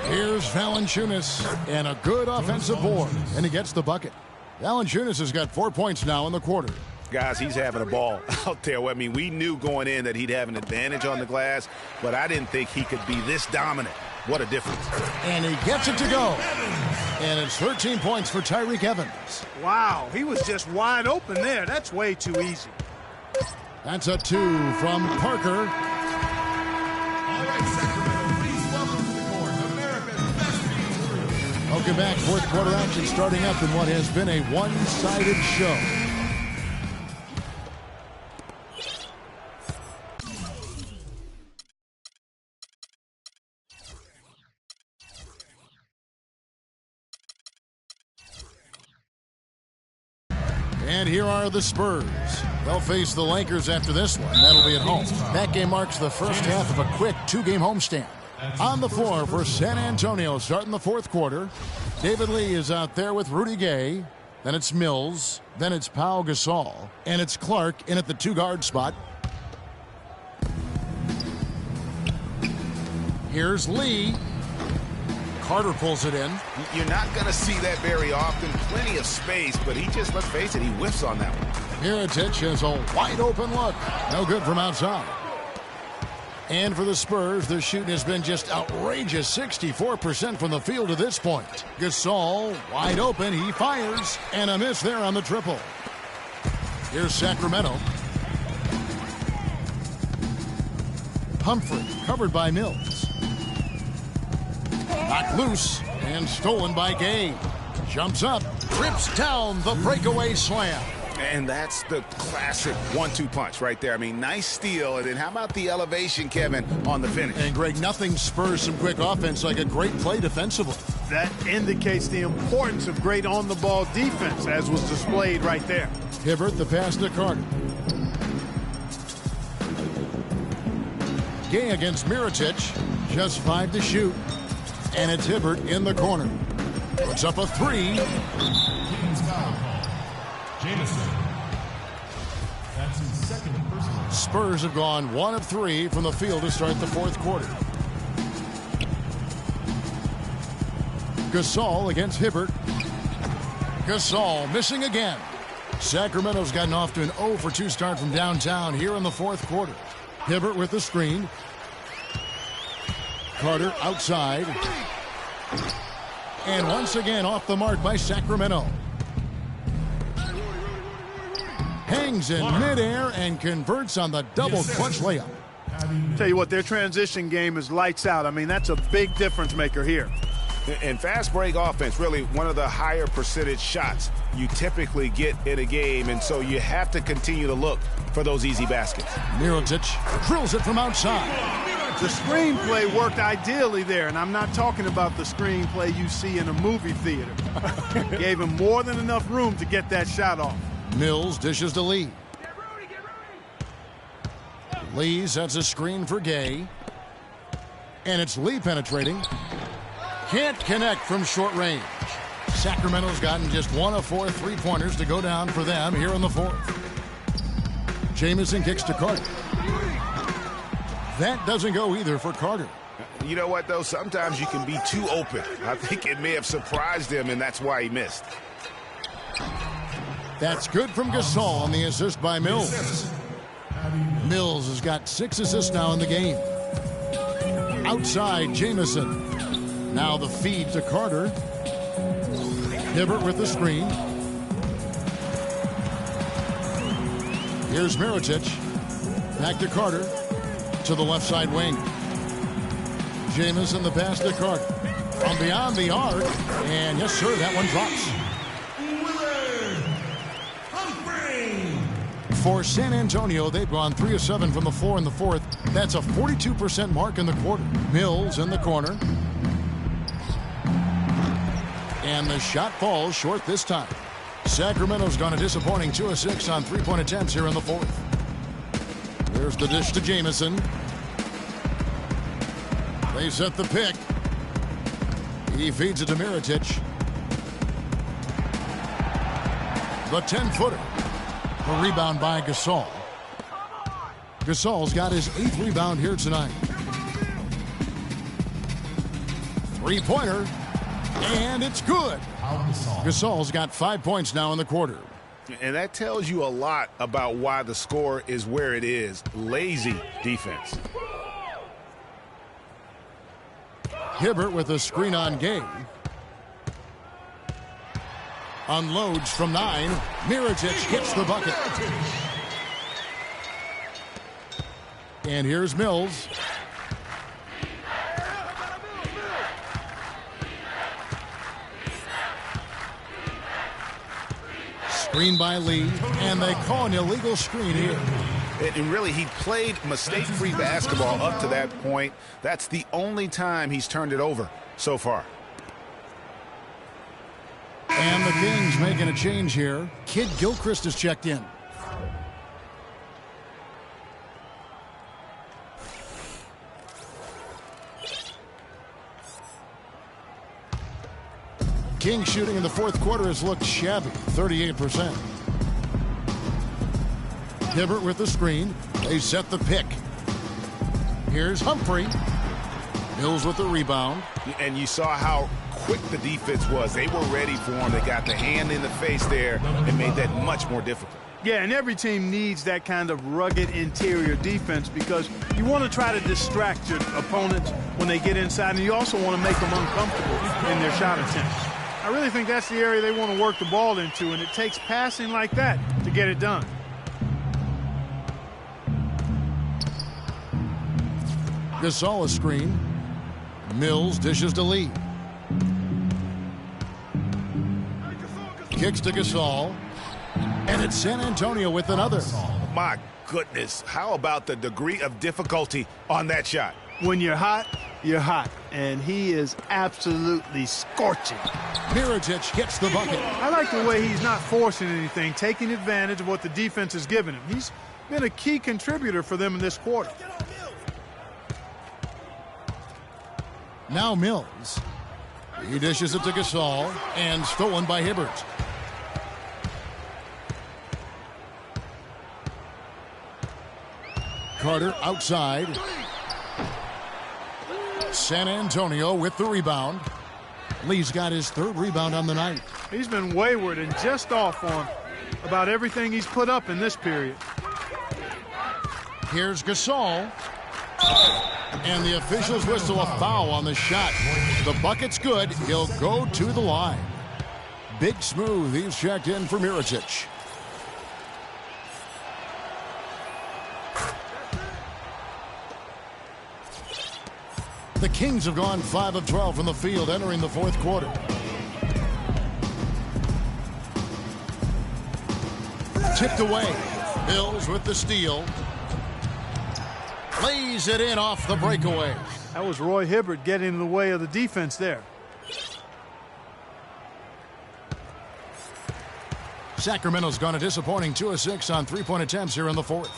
Here's Valanciunas, and a good offensive board, and he gets the bucket. Valanciunas has got 4 points now in the quarter. Guys, he's having a ball out there. I mean, we knew going in that he'd have an advantage on the glass, but I didn't think he could be this dominant. What a difference. And he gets it to go. And it's 13 points for Tyreke Evans. Wow, he was just wide open there. That's way too easy. That's a 2 from Parker. All right, Sacramento, please welcome to the court America's best team crew. Welcome back. Fourth quarter action starting up in what has been a one-sided show. And here are the Spurs. They'll face the Lakers after this one. That'll be at home. That game marks the first half of a quick two-game homestand. On the floor for San Antonio starting the fourth quarter. David Lee is out there with Rudy Gay. Then it's Mills. Then it's Pau Gasol. And it's Clark in at the two-guard spot. Here's Lee. Carter pulls it in. You're not going to see that very often. Plenty of space, but he just, let's face it, he whiffs on that one. Mirotic has a wide-open look. No good from outside. And for the Spurs, their shooting has been just outrageous. 64% from the field to this point. Gasol, wide open. He fires. And a miss there on the triple. Here's Sacramento. Humphrey, covered by Mills. Knocked loose and stolen by Gay. Jumps up, rips down the breakaway slam. And that's the classic 1-2 punch right there. I mean, nice steal. And then how about the elevation, Kevin, on the finish? And, Greg, nothing spurs some quick offense like a great play defensively. That indicates the importance of great on-the-ball defense, as was displayed right there. Hibbert, the pass to Carter. Gay against Mirotic. Just 5 to shoot. And it's Hibbert in the corner. Puts up a 3. Kings foul call. Jamison. That's his second personal. Spurs have gone 1 of 3 from the field to start the fourth quarter. Gasol against Hibbert. Gasol missing again. Sacramento's gotten off to an 0 for 2 start from downtown here in the fourth quarter. Hibbert with the screen. Carter outside. And once again off the mark by Sacramento. Hangs in midair and converts on the double clutch layup. Tell you what, their transition game is lights out. I mean, that's a big difference maker here. And fast break offense, really one of the higher percentage shots you typically get in a game. And so you have to continue to look for those easy baskets. Mirotic drills it from outside. The screenplay worked ideally there, and I'm not talking about the screenplay you see in a movie theater. Gave him more than enough room to get that shot off. Mills dishes to Lee. Lee sets a screen for Gay. And it's Lee penetrating. Can't connect from short range. Sacramento's gotten just 1 of 4 3-pointers to go down for them here in the fourth. Jamison kicks to Carter. That doesn't go either for Carter. You know what, though? Sometimes you can be too open. I think it may have surprised him, and that's why he missed. That's good from Gasol on the assist by Mills. Mills has got 6 assists now in the game. Outside, Jamison. Now the feed to Carter. Hibbert with the screen. Here's Mirotic. Back to Carter. To the left side wing. Jamison the pass to Carter. From beyond the arc. And yes, sir, that one drops. For San Antonio, they've gone 3 of 7 from the floor in the fourth. That's a 42% mark in the quarter. Mills in the corner. And the shot falls short this time. Sacramento's gone a disappointing 2 of 6 on 3-point attempts here in the fourth. There's the dish to Jamison. They set the pick. He feeds it to Mirotic. The 10-footer. A rebound by Gasol. Gasol's got his 8th rebound here tonight. 3-pointer. And it's good. Gasol's got 5 points now in the quarter. And that tells you a lot about why the score is where it is. Lazy defense. Hibbert with a screen on Gay. Unloads from 9. Mirotic hits the bucket. And here's Mills. Screen by Lee, and they call an illegal screen here. And really, he played mistake-free basketball up to that point. That's the only time he's turned it over so far. And the Kings making a change here. Kid Gilchrist is checked in. Kings shooting in the fourth quarter has looked shabby, 38%. Hibbert with the screen. They set the pick. Here's Humphrey. Mills with the rebound. And you saw how quick the defense was. They were ready for him. They got the hand in the face there and made that much more difficult. Yeah, and every team needs that kind of rugged interior defense because you want to try to distract your opponents when they get inside, and you also want to make them uncomfortable in their shot attempts. I really think that's the area they want to work the ball into, and it takes passing like that to get it done. Gasol a screen. Mills dishes to Lee. Kicks to Gasol. And it's San Antonio with another. My goodness, how about the degree of difficulty on that shot? When you're hot, and he is absolutely scorching. Mirotic hits the bucket. I like the way he's not forcing anything, taking advantage of what the defense has given him. He's been a key contributor for them in this quarter. Now Mills. He dishes it to Gasol, and stolen by Hibbert. Carter outside. San Antonio with the rebound. Lee's got his third rebound on the night. He's been wayward and just off on about everything he's put up in this period. Here's Gasol. And the officials whistle a foul on the shot. The bucket's good. He'll go to the line. Big Smooth, he's checked in for Mirotic. The Kings have gone 5 of 12 from the field entering the fourth quarter. Tipped away. Mills with the steal. Lays it in off the breakaway. That was Roy Hibbert getting in the way of the defense there. Sacramento's gone a disappointing 2 of 6 on three-point attempts here in the fourth.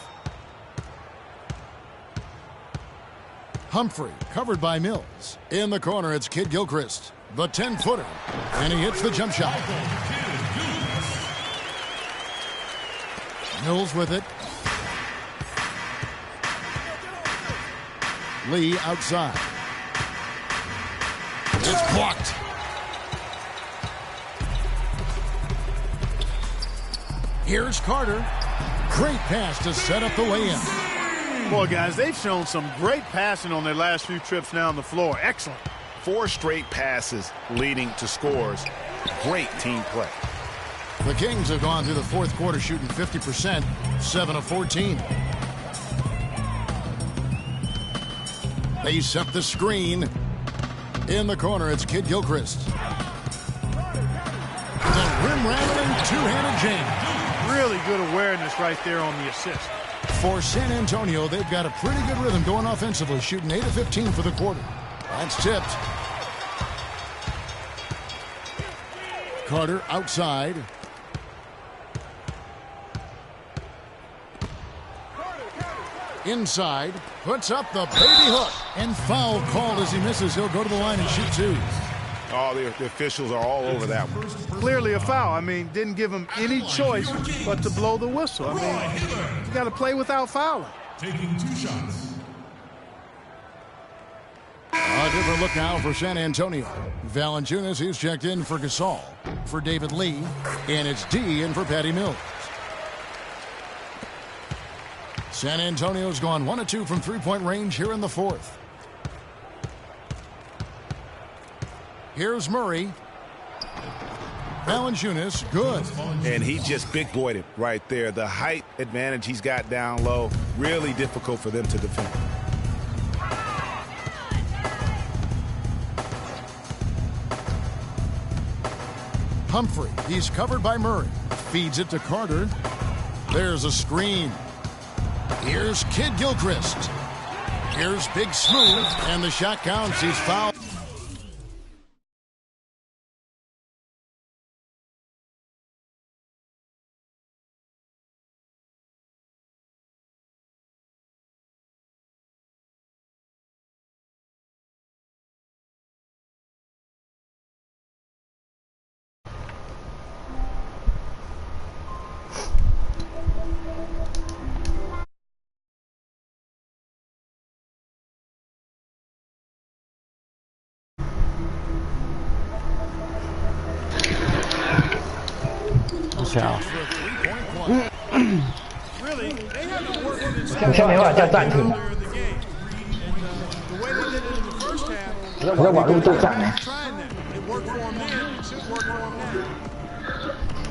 Humphrey covered by Mills. In the corner, it's Kid Gilchrist, the 10-footer, and he hits the jump shot. Mills with it. Lee outside. It's blocked. Here's Carter. Great pass to set up the lay-in. Boy, guys, they've shown some great passing on their last few trips down the floor. Excellent. 4 straight passes leading to scores. Great team play. The Kings have gone through the fourth quarter shooting 50%, 7 of 14. They set the screen. In the corner, it's Kid Gilchrist. The rim-rattling two-handed jam. Really good awareness right there on the assist. For San Antonio, they've got a pretty good rhythm going offensively, shooting 8 of 15 for the quarter. That's tipped. Carter outside. Inside, puts up the baby hook. And foul called as he misses. He'll go to the line and shoot 2. Oh, the officials are all over that one. Clearly a foul. I mean, didn't give him any choice but to blow the whistle. I mean, you got to play without fouling. Taking 2 shots. A different look now for San Antonio. Valanciunas, he's checked in for Gasol. For David Lee. And it's D in for Patty Mills. San Antonio's gone 1 of 2 from three-point range here in the fourth. Here's Murray. Valanciunas, good. And he just big-boyed it right there. The height advantage he's got down low, really difficult for them to defend. Humphrey, he's covered by Murray. Feeds it to Carter. There's a screen. Here's Kid Gilchrist. Here's Big Smooth, and the shot counts. He's fouled. 我现在没办法叫暂停了。我在网络对战呢。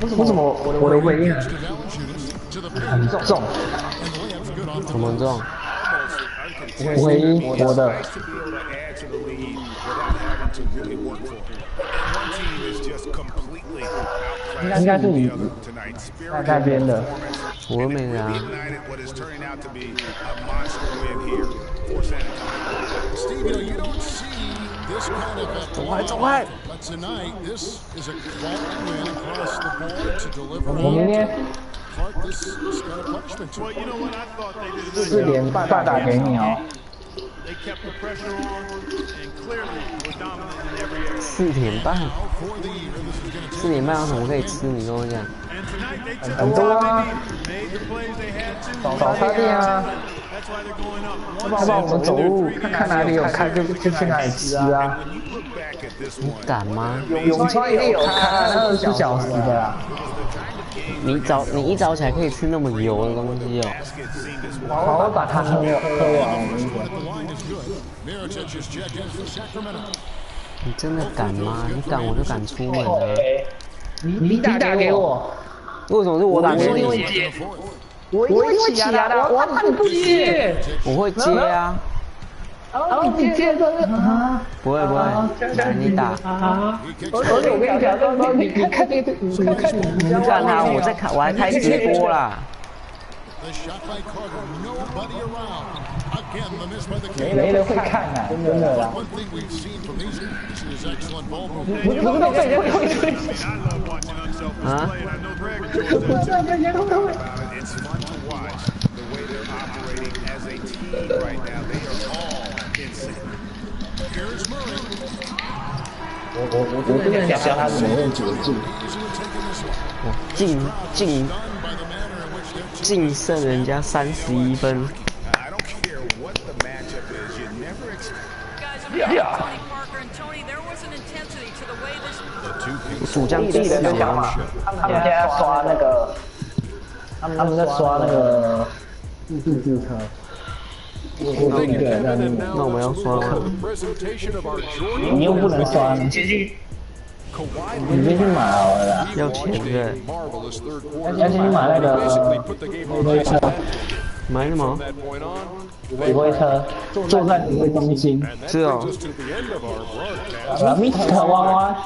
为什么我的回应很重？怎么重？回应我的。应该是你那边的，我没拿。走开！我明天4点半打给你哦。4点半有什么可以吃？你跟我讲。很多啊，早餐店啊，要不然我们走路看哪里有开就去哪里吃啊。你敢吗？永川一定有开24小时的啦。你一早起来可以吃那么油的东西哦。好，我把它喝完。你真的敢吗？你敢我就敢出门了。你打给我，为什么是我打给你？我一定会起来的，我怕你不接。我会接啊。你接着啊？不会，来你打。而且我跟你讲，你看这个，你看他，我还开直播啦。没人会看啊，真的啦。你不都被人会吹啊？我真的想教他怎么用绝技。净胜人家31分。主将第4了吗？他们现在刷那个，他们在刷那个自助车。那我们要刷吗？你又不能刷，你先去买好了啦。要钱的。要先去买那个指挥车。买什么？指挥车，坐在指挥中心。是哦。Mr. 娃娃。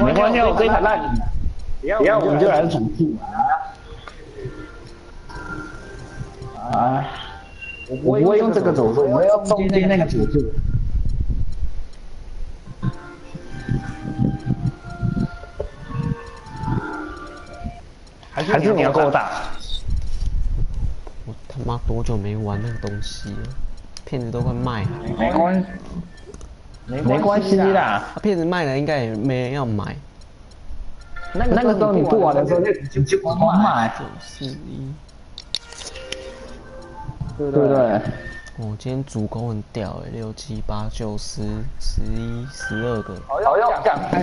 没关系，我这一台烂你，不要我们就来重复啊！我不会用这个走路，我要中间那个辅助。还是你要跟我打？我他妈多久没玩那个东西了？片子都快卖了。没关系啦，片子卖了应该也没人要买。那个时候你不玩的时候就狂买。941，对不对？我今天主攻很屌哎，6、7、8、9、10、11、12个。好要这样开。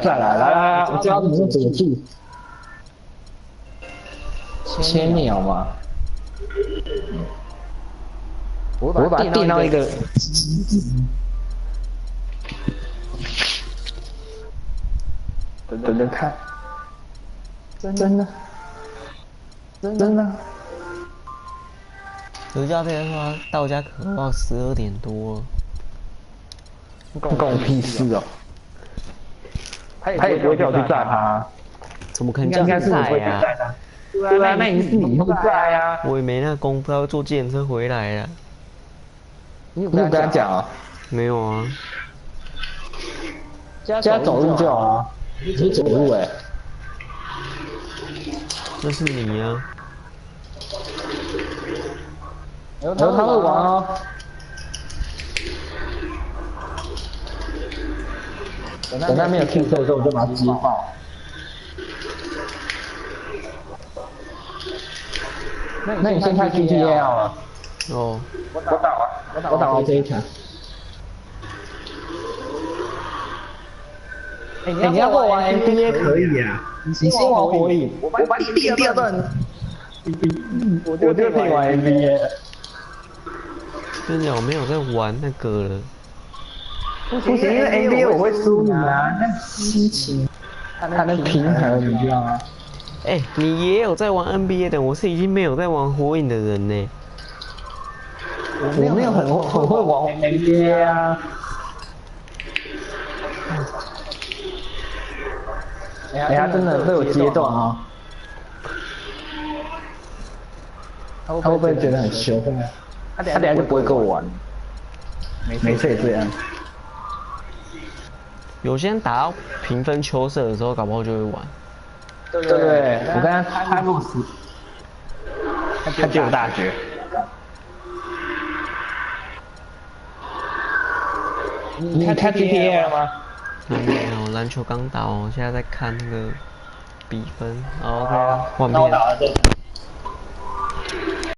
再来，我教你用佐助。千鸟嘛。我把它垫到一个。等看。真的。刘家佩说到家可到12点多了。关我屁事哦！他也不会叫我去载他。怎么可能叫你载呀？对啊，那一定是你不在啊。我也没那功夫，要坐计程车回来啊。你有跟他讲啊？没有啊。家走路就好啊。你是走路哎？那是你啊。然后他会玩哦。等他没有听说的时候，我就把他击爆。那你先开 GTA 好了。哦。我打完这一场。你要跟我玩 NBA 可以啊，你先玩火影，我把你变第二段，我就可以玩 NBA。跟你讲，我没有在玩那个了。不行，因为 NBA 我会输你啊，那心情才能平衡，你知道吗？哎，你也有在玩 NBA 的，我是已经没有在玩火影的人呢。我没有很会玩 NBA 啊。哎呀，真的会有阶段啊。他会不会觉得很凶？他等下就不会跟我玩。没事这样。有些人打到平分秋色的时候，搞不好就会玩。对，我跟他录死，他就有大绝。你看 GTA 了吗？没有，篮球刚打哦，现在在看那个比分。OK，换片。